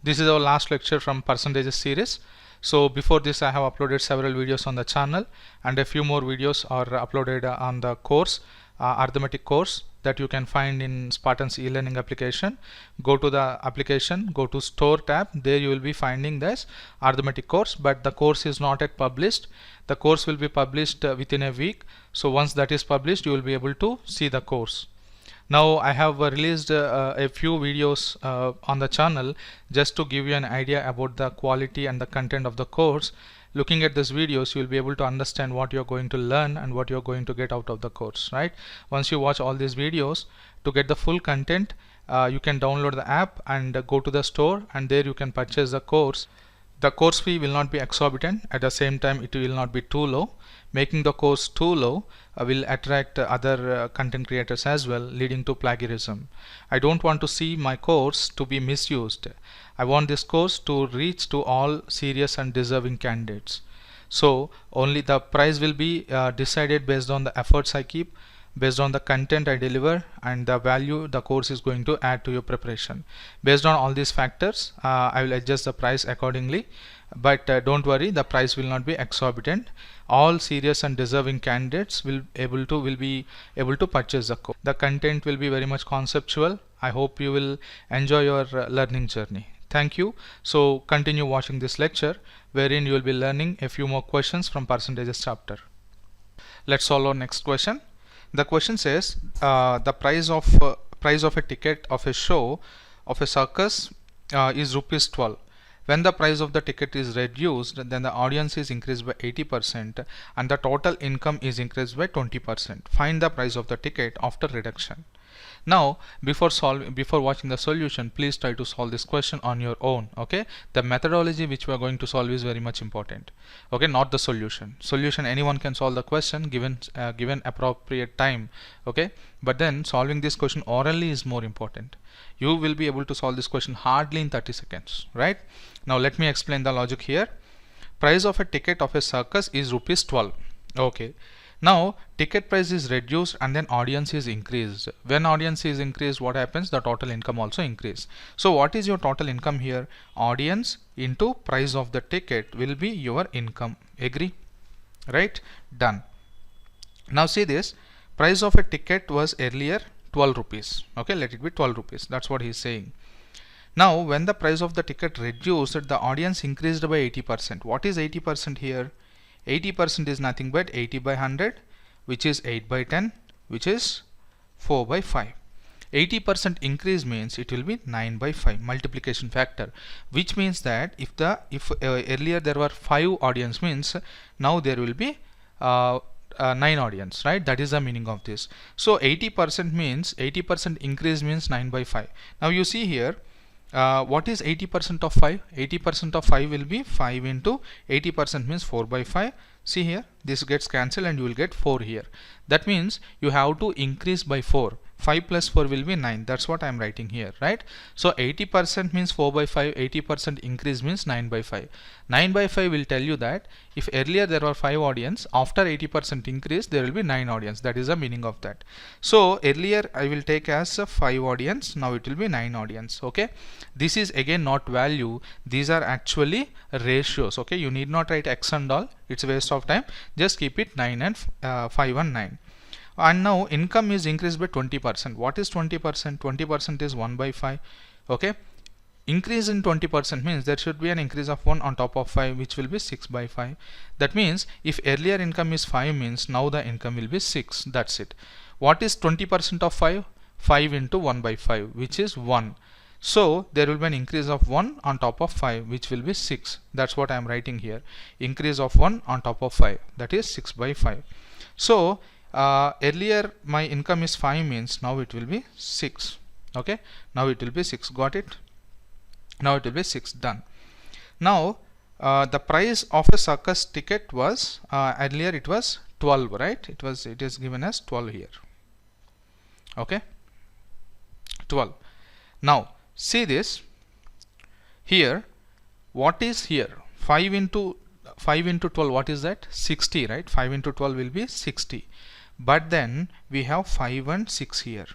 This is our last lecture from percentages series. So before this I have uploaded several videos on the channel, and a few more videos are uploaded on the course, Arithmetic Course, that you can find in Spartans e-learning application. Go to the application, go to store tab, there you will be finding this Arithmetic Course, but the course is not yet published. The course will be published within a week. So once that is published, you will be able to see the course. Now I have released a few videos on the channel just to give you an idea about the quality and the content of the course. Looking at these videos, you will be able to understand what you're going to learn and what you're going to get out of the course, right? Once you watch all these videos, to get the full content, you can download the app and go to the store, and there you can purchase the course. The course fee will not be exorbitant. At the same time, it will not be too low. Making the course too low will attract other content creators as well, leading to plagiarism. I don't want to see my course to be misused. I want this course to reach to all serious and deserving candidates. So only the price will be decided based on the efforts I keep, based on the content I deliver, and the value the course is going to add to your preparation. Based on all these factors, I will adjust the price accordingly. But don't worry, the price will not be exorbitant. All serious and deserving candidates will be able to purchase the course. The content will be very much conceptual. I hope you will enjoy your learning journey. Thank you. So continue watching this lecture, wherein you will be learning a few more questions from percentages chapter. Let's solve our next question. The question says the price of a ticket of a show of a circus is rupees 12. When the price of the ticket is reduced, then the audience is increased by 80% and the total income is increased by 20%. Find the price of the ticket after reduction. Now before watching the solution, please try to solve this question on your own. Okay, the methodology which we are going to solve is very much important. Okay, not the solution. Anyone can solve the question given appropriate time. Okay, but then solving this question orally is more important. You will be able to solve this question hardly in 30 seconds, right? Now let me explain the logic here. Price of a ticket of a circus is rupees 12. Okay, now ticket price is reduced and then audience is increased. When audience is increased, what happens? The total income also increase. So what is your total income here? Audience into price of the ticket will be your income. Agree? Right? Done. Now see this. Price of a ticket was earlier 12 rupees. Okay, let it be 12 rupees. That's what he is saying. Now when the price of the ticket reduced, the audience increased by 80%. What is 80% here? 80% is nothing but 80 by 100, which is 8 by 10, which is 4 by 5. 80% increase means it will be 9 by 5 multiplication factor, which means that if earlier there were 5 audience, means now there will be 9 audience, right? That is the meaning of this. So 80% means 80% increase means 9 by 5. Now you see here, what is 80% of 5? 80% of 5 will be 5 into 80% means 4 by 5. See here, this gets cancelled and you will get 4 here. That means you have to increase by 4. 5 plus 4 will be 9. That's what I am writing here, right? So 80% means 4 by 5, 80% increase means 9 by 5. 9 by 5 will tell you that if earlier there were 5 audience, after 80% increase there will be 9 audience. That is the meaning of that. So earlier I will take as 5 audience, now it will be 9 audience. Okay, this is again not value, these are actually ratios. Okay, you need not write x and all, it's a waste of time. Just keep it 9 and 5 and 9. And now income is increased by 20%. What is 20%? 20% is 1 by 5. Okay, increase in 20% means there should be an increase of 1 on top of 5, which will be 6 by 5. That means if earlier income is 5 means now the income will be 6. That's it. What is 20% of 5? 5 into 1 by 5, which is 1. So there will be an increase of 1 on top of 5, which will be 6. That's what I am writing here. Increase of 1 on top of 5, that is 6 by 5. So earlier my income is 5 means now it will be 6. Okay, now it will be 6. Got it? Now it will be 6. Done. Now the price of a circus ticket was earlier it was 12, right? It is given as 12 here. Okay, 12. Now see this here. What is here? 5 into 12, what is that? 60, right? 5 into 12 will be 60. But then we have 5 and 6 here.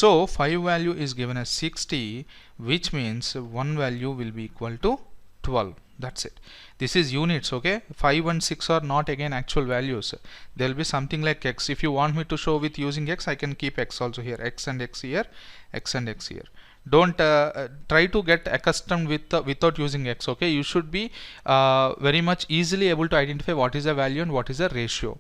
So 5 value is given as 60, which means 1 value will be equal to 12. That's it. This is units, okay? 5 and 6 are not again actual values. There will be something like x. If you want me to show with using x, I can keep x also here. X and x here, x and x here. Don't try to get accustomed with without using x, okay? You should be very much easily able to identify what is a value and what is a ratio.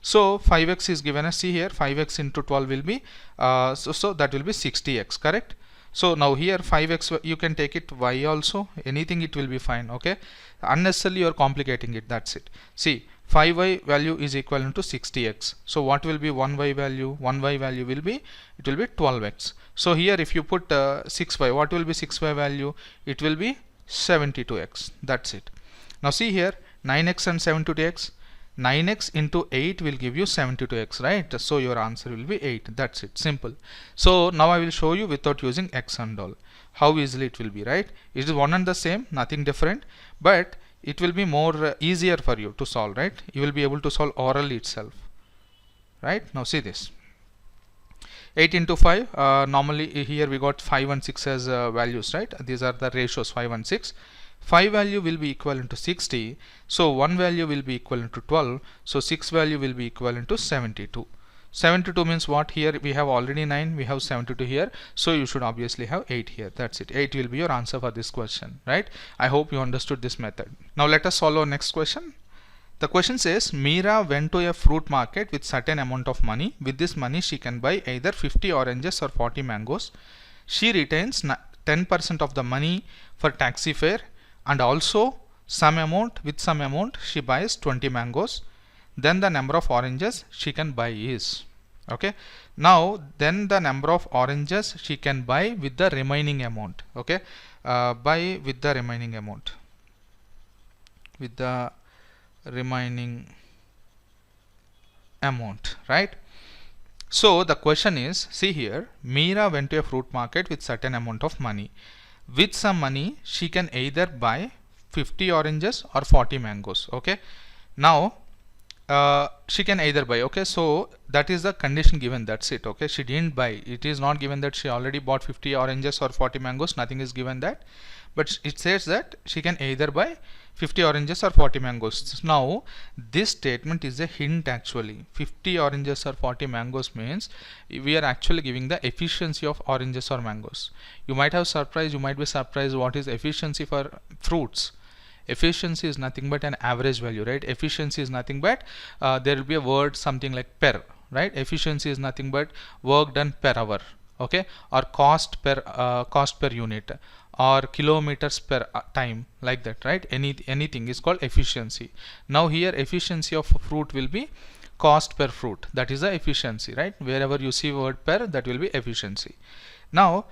So 5x is given as, see here, 5x into 12 will be so that will be 60x, correct? So now here 5x, you can take it y also, anything it will be fine, okay? Unnecessarily you are complicating it, that's it. See, 5y value is equivalent to 60x. So what will be 1y value? 1y value will be, it will be 12x. So here if you put 6y, what will be 6y value? It will be 72x. That's it. Now see here, 9x and 72x. 9x into 8 will give you 72x, right? So your answer will be 8. That's it, simple. So now I will show you without using x and all how easily it will be, right? It is one and the same, nothing different, but it will be more easier for you to solve, right? You will be able to solve orally itself, right? Now see this, 8 into 5, normally here we got 5 and 6 as values, right? These are the ratios, 5 and 6. 5 value will be equivalent to 60, so 1 value will be equivalent to 12, so 6 value will be equivalent to 72. 72 means what? Here we have already 9, we have 72 here, so you should obviously have 8 here. That's it. 8 will be your answer for this question, right? I hope you understood this method. Now let us solve our next question. The question says, Meera went to a fruit market with certain amount of money. With this money she can buy either 50 oranges or 40 mangoes. She retains 10% of the money for taxi fare, and also some amount she buys 20 mangoes. Then the number of oranges she can buy is, okay? Now then the number of oranges she can buy with the remaining amount, okay? Buy with the remaining amount, right? So the question is, see here, Meera went to a fruit market with certain amount of money. With some money she can either buy 50 oranges or 40 mangoes, okay? Now she can either buy, okay? So that is the condition given, that's it, okay? She didn't buy, it is not given that she already bought 50 oranges or 40 mangoes, nothing is given that, but it says that she can either buy 50 oranges or 40 mangoes. Now this statement is a hint actually. 50 oranges or 40 mangoes means we are actually giving the efficiency of oranges or mangoes. You might be surprised what is efficiency for fruits. Efficiency is nothing but an average value, right? Efficiency is nothing but there will be a word something like per, right? Efficiency is nothing but work done per hour, okay? Or cost per unit, or kilometers per time, like that, right? Anything is called efficiency. Now here efficiency of fruit will be cost per fruit, that is the efficiency, right? Wherever you see word per, that will be efficiency. Now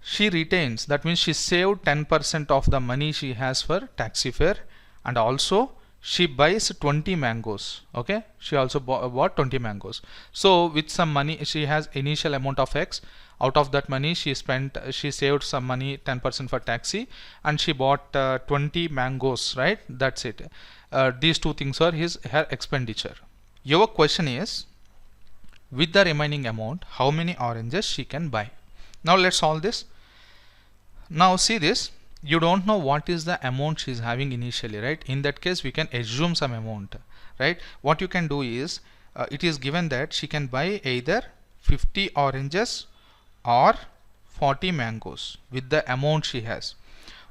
she retains, that means she saved 10% of the money she has for taxi fare, and also she buys 20 mangoes, okay? She also bought 20 mangoes. So with some money, she has initial amount of x. Out of that money she saved some money, 10% for taxi, and she bought 20 mangoes, right? That's it. These two things are her expenditure. Your question is, with the remaining amount, how many oranges she can buy? Now let's solve this. Now see this, you don't know what is the amount she is having initially, right? In that case we can assume some amount, right? What you can do is, it is given that she can buy either 50 oranges or 40 mangoes with the amount she has.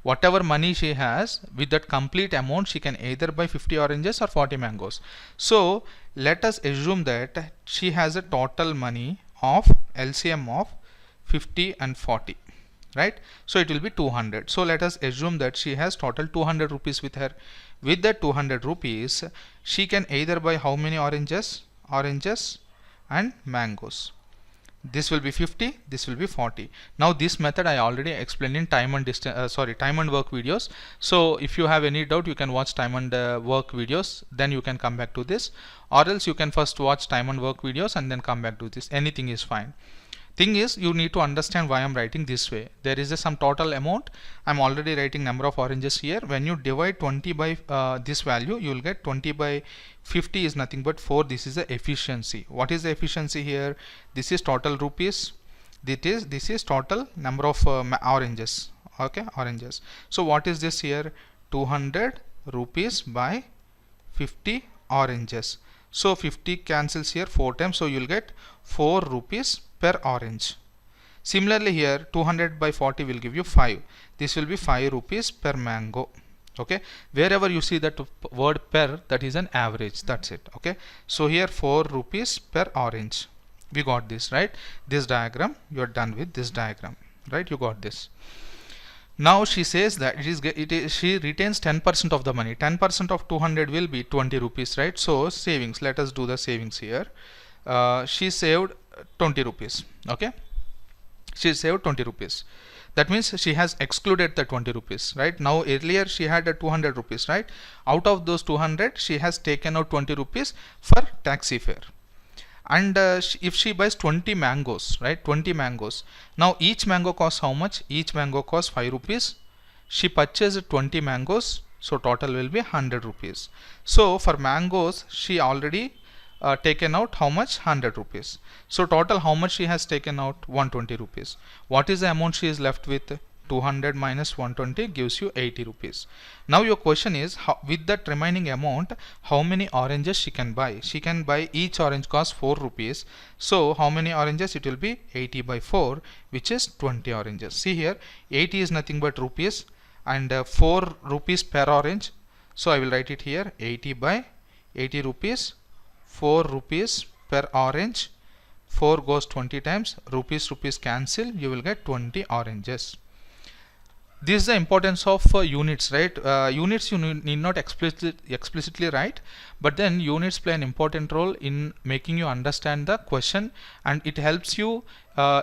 Whatever money she has, with that complete amount she can either buy 50 oranges or 40 mangoes. So let us assume that she has a total money of LCM of 50 and 40, right? So it will be 200. So let us assume that she has total 200 rupees with her. With that 200 rupees she can either buy how many oranges and mangoes. This will be 50, this will be 40. Now this method I already explained in time and work videos. So if you have any doubt, you can watch time and work videos, then you can come back to this, or else you can first watch time and work videos and then come back to this. Anything is fine. Thing is, you need to understand why I'm writing this way. There is some total amount. I'm already writing number of oranges here. When you divide 20 by this value, you will get 20 by 50 is nothing but 4. This is the efficiency. What is the efficiency here? This is total rupees. This is total number of oranges. Okay, oranges. So what is this here? 200 rupees by 50 oranges. So 50 cancels here 4 times, so you will get 4 rupees per orange. Similarly here 200 by 40 will give you 5. This will be 5 rupees per mango. Okay, wherever you see that word per, that is an average, that's it. Okay, so here 4 rupees per orange. We got this, right? This diagram, you are done with this diagram, right? You got this. Now she says that she retains 10% of the money. 10% of 200 will be 20 rupees, right? So savings, let us do the savings here. She saved 20 rupees. Okay, she saved 20 rupees. That means she has excluded the 20 rupees, right? Now earlier she had a 200 rupees, right? Out of those 200 she has taken out 20 rupees for taxi fare. And if she buys 20 mangoes, right? 20 mangoes. Now each mango costs how much? Each mango costs 5 rupees. She purchased 20 mangoes, so total will be 100 rupees. So for mangoes she already taken out how much? 100 rupees. So total how much she has taken out? 120 rupees. What is the amount she is left with? 200 minus 120 gives you 80 rupees. Now your question is, with that remaining amount, how many oranges she can buy? She can buy, each orange costs 4 rupees. So how many oranges? It will be 80 by 4, which is 20 oranges. See here, 80 is nothing but rupees, and 4 rupees per orange. So I will write it here, 80 by 80 rupees, 4 rupees per orange. 4 goes 20 times, rupees cancel, you will get 20 oranges. This is the importance of units, right? Units you need not explicitly write, but then units play an important role in making you understand the question, and it helps you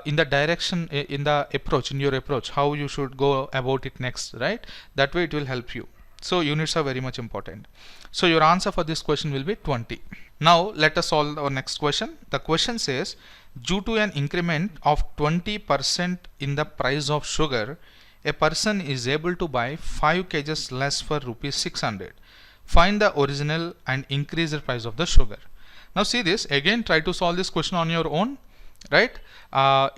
in the direction, in the approach, in your approach, how you should go about it next, right? That way it will help you. So units are very much important. So your answer for this question will be 20. Now let us solve our next question. The question says, due to an increment of 20% in the price of sugar, a person is able to buy 5 kgs less for rupees 600. Find the original and increased price of the sugar. Now see this, again try to solve this question on your own, right?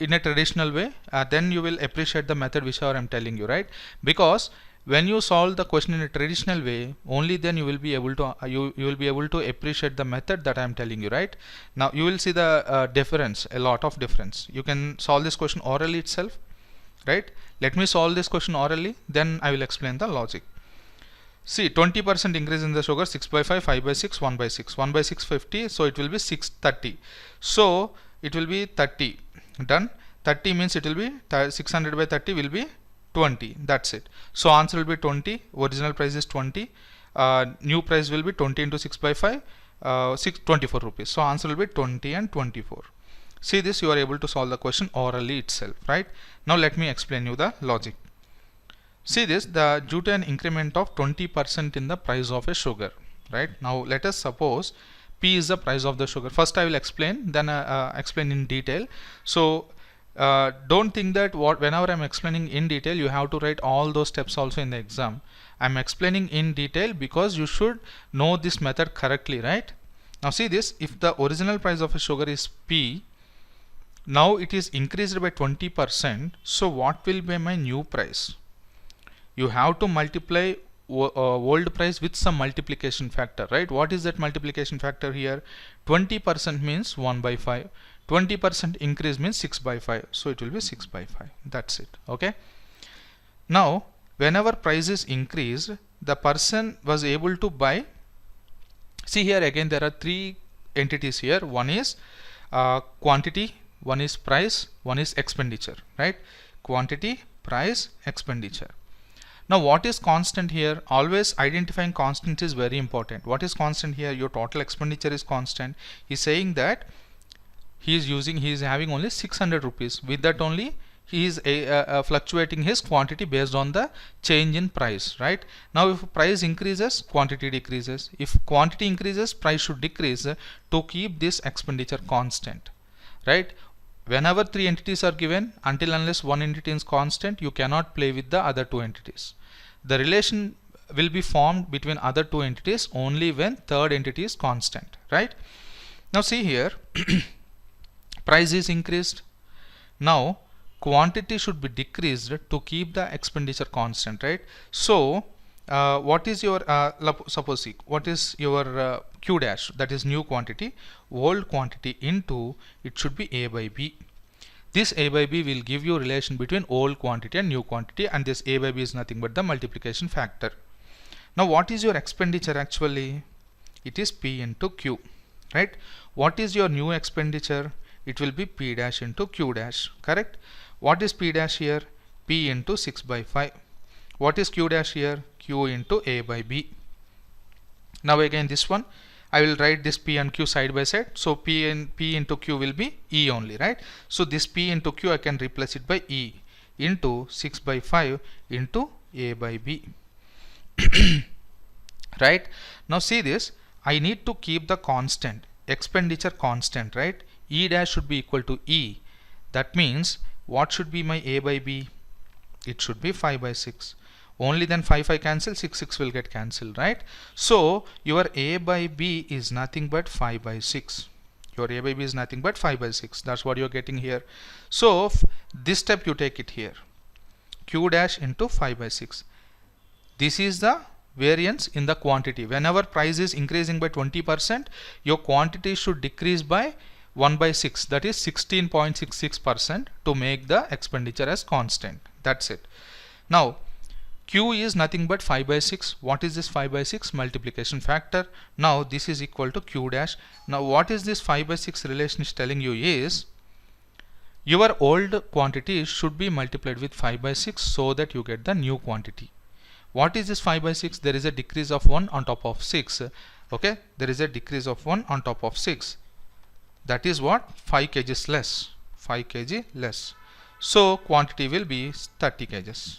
In a traditional way, then you will appreciate the method whichever I am telling you, right? Because when you solve the question in a traditional way, only then you will be able to you will be able to appreciate the method that I am telling you, right? Now you will see the difference, a lot of difference. You can solve this question orally itself, right? Let me solve this question orally, then I will explain the logic. See, 20% increase in the sugar, 6 by 5, 5 by 6, 1 by 6. 1 by 6, 50, so it will be 630. So it will be 30. Done. 30 means it will be 600 by 30 will be 20. That's it. So answer will be 20. Original price is 20. New price will be 20 into 6 by 5, 24 rupees. So answer will be 20 and 24. See this, you are able to solve the question orally itself, right? Now let me explain you the logic. See this, due to an increment of 20% in the price of a sugar, right? Now let us suppose P is the price of the sugar. First I will explain, then explain in detail. So don't think that whenever I am explaining in detail you have to write all those steps also in the exam. I am explaining in detail because you should know this method correctly, right? Now see this, if the original price of a sugar is P, now it is increased by 20%, so what will be my new price? You have to multiply old price with some multiplication factor, right? What is that multiplication factor here? 20% means 1 by 5. 20% increase means 6 by 5. So it will be 6 by 5. That's it. Okay. Now, whenever price is increased, the person was able to buy. See here again, there are 3 entities here. One is quantity, one is price, one is expenditure, right? Quantity, price, expenditure. Now what is constant here? Always identifying constant is very important. What is constant here? Your total expenditure is constant. He's saying that he is having only 600 rupees. With that only he is fluctuating his quantity based on the change in price, right? Now if price increases, quantity decreases. If quantity increases, price should decrease to keep this expenditure constant, right? Whenever 3 entities are given, until unless one entity is constant, you cannot play with the other 2 entities. The relation will be formed between other 2 entities only when third entity is constant, right? Now see here, price is increased, Now quantity should be decreased to keep the expenditure constant, right? So what is your suppose what is your q dash, that is new quantity, old quantity into, it should be a by b. This a by b will give you relation between old quantity and new quantity, and this a by b is nothing but the multiplication factor. Now what is your expenditure actually? It is p into q, right? What is your new expenditure? It will be p dash into q dash, correct? What is p dash here? P into 6 by 5. What is q dash here? Q into a by b. Now again this one, I will write this p and q side by side. So p into q will be e only, right? So this p into q I can replace it by e into 6 by 5 into a by b. Right? Now see this, I need to keep the constant, expenditure constant, right? E dash should be equal to e. That means what should be my a by b? It should be 5 by 6. Only then 5 cancel, 6 will get cancelled, right? So your a by b is nothing but 5 by 6. Your a by b is nothing but 5 by 6. That's what you're getting here. So this step you take it here, q dash into 5 by 6. This is the variance in the quantity. Whenever price is increasing by 20%, your quantity should decrease by 1 by 6, that is 16.66%, to make the expenditure as constant. That's it. Now q is nothing but 5 by 6. What is this 5 by 6? Multiplication factor. Now this is equal to q dash. Now what is this 5 by 6 relation is telling you is, your old quantity should be multiplied with 5 by 6 so that you get the new quantity. What is this 5 by 6? There is a decrease of 1 on top of 6. Okay, there is a decrease of 1 on top of 6. That is what? 5 kgs less. 5 kg less. So quantity will be 30 kgs.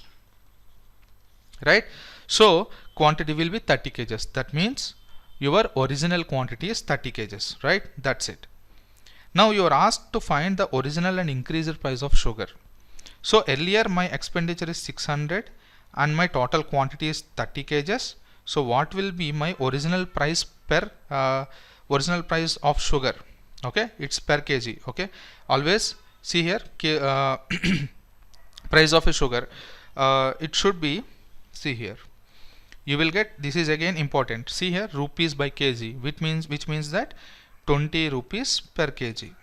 Right? So quantity will be 30 kgs. That means your original quantity is 30 kgs. Right? That's it. Now you are asked to find the original and increased price of sugar. So earlier my expenditure is 600 and my total quantity is 30 kgs. So what will be my original price per original price of sugar? Okay, it's per kg. Okay, always see here price of a sugar, it should be, see here, you will get, this is again important, see here, rupees by kg, which means that 20 rupees per kg,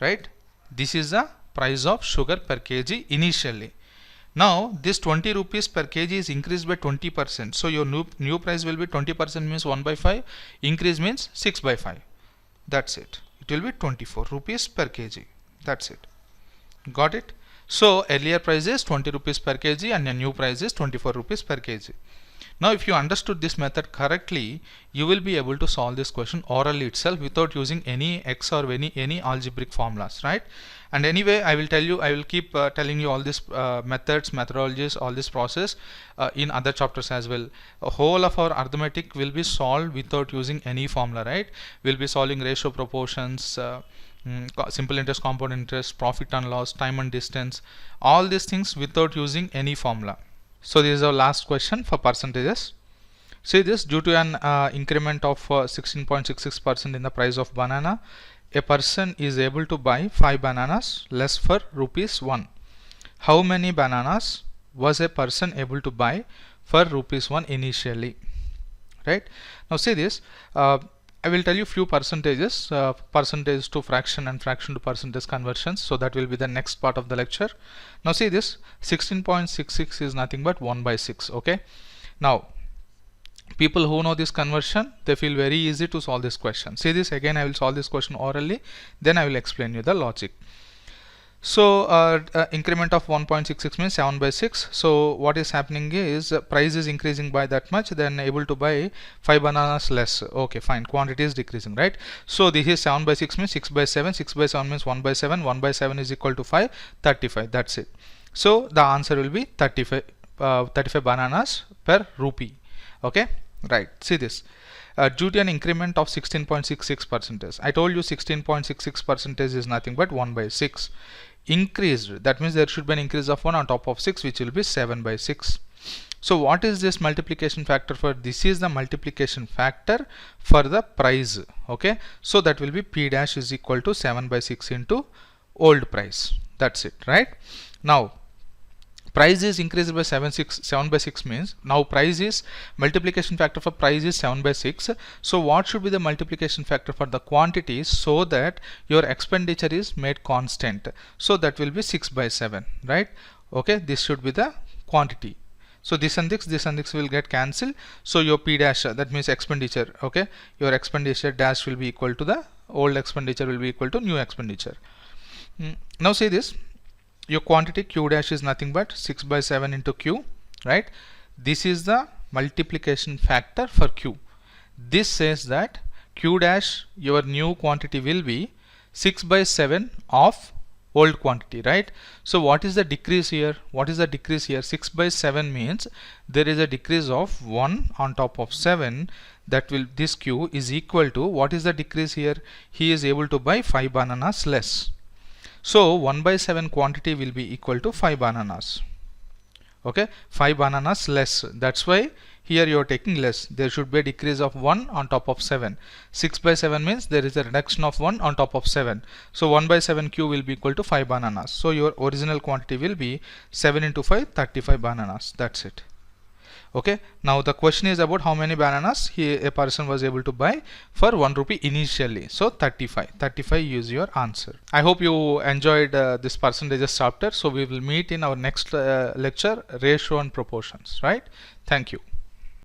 right? This is the price of sugar per kg initially. Now this 20 rupees per kg is increased by 20%. So your new price will be 20% means 1 by 5, increase means 6 by 5. That's it. It will be 24 rupees per kg. That's it. Got it? So earlier price is 20 rupees per kg and the new price is 24 rupees per kg. Now if you understood this method correctly, you will be able to solve this question orally itself without using any X or any algebraic formulas, right? And anyway, I will keep telling you all these methods, methodologies, all this process in other chapters as well. A whole of our arithmetic will be solved without using any formula, right? We'll be solving ratio, proportions, simple interest, compound interest, profit and loss, time and distance, all these things without using any formula. So this is our last question for percentages. See this, due to an increment of 16.66% in the price of banana, a person is able to buy 5 bananas less for rupees 1. How many bananas was a person able to buy for rupees 1 initially? Right? Now see this, I will tell you few percentages, percentage to fraction and fraction to percentage conversions. So that will be the next part of the lecture. Now see this, 16.66 is nothing but 1 by 6. Okay. Now people who know this conversion, they feel very easy to solve this question. See this, again I will solve this question orally, then I will explain you the logic. So increment of 1.66 means 7 by 6. So what is happening is price is increasing by that much, then able to buy 5 bananas less. Okay, fine, quantity is decreasing, right? So this is 7 by 6 means 6 by 7, 6 by 7 means 1 by 7, 1 by 7 is equal to 5, 35, that's it. So the answer will be 35 bananas per rupee. Okay, right, see this. Due to an increment of 16.66%. I told you 16.66% is nothing but 1 by 6. Increased, that means there should be an increase of 1 on top of 6, which will be 7 by 6. So what is this multiplication factor for? This is the multiplication factor for the price. Okay, so that will be P dash is equal to 7 by 6 into old price. That's it, right? Now price is increased by 7 by 6 means now price is multiplication factor for price is 7 by 6. So what should be the multiplication factor for the quantities so that your expenditure is made constant? So that will be 6 by 7, right? Okay, this should be the quantity. So this and this will get cancelled. So your P dash, that means expenditure, okay, your expenditure dash will be equal to the old expenditure will be equal to new expenditure. Now see this, your quantity Q dash is nothing but 6 by 7 into Q, right? This is the multiplication factor for Q. This says that Q dash, your new quantity, will be 6 by 7 of old quantity, right? So what is the decrease here? What is the decrease here? 6 by 7 means there is a decrease of 1 on top of 7. That will, this Q is equal to, what is the decrease here? He is able to buy 5 bananas less. So 1 by 7 quantity will be equal to 5 bananas. Okay, 5 bananas less. That's why here you are taking less. There should be a decrease of 1 on top of 7. 6 by 7 means there is a reduction of 1 on top of 7. So 1 by 7 Q will be equal to 5 bananas. So your original quantity will be 7 into 5, 35 bananas. That's it. Okay, now the question is about how many bananas a person was able to buy for 1 rupee initially. So 35 is your answer. I hope you enjoyed this percentages chapter. So we will meet in our next lecture, ratio and proportions, right? Thank you.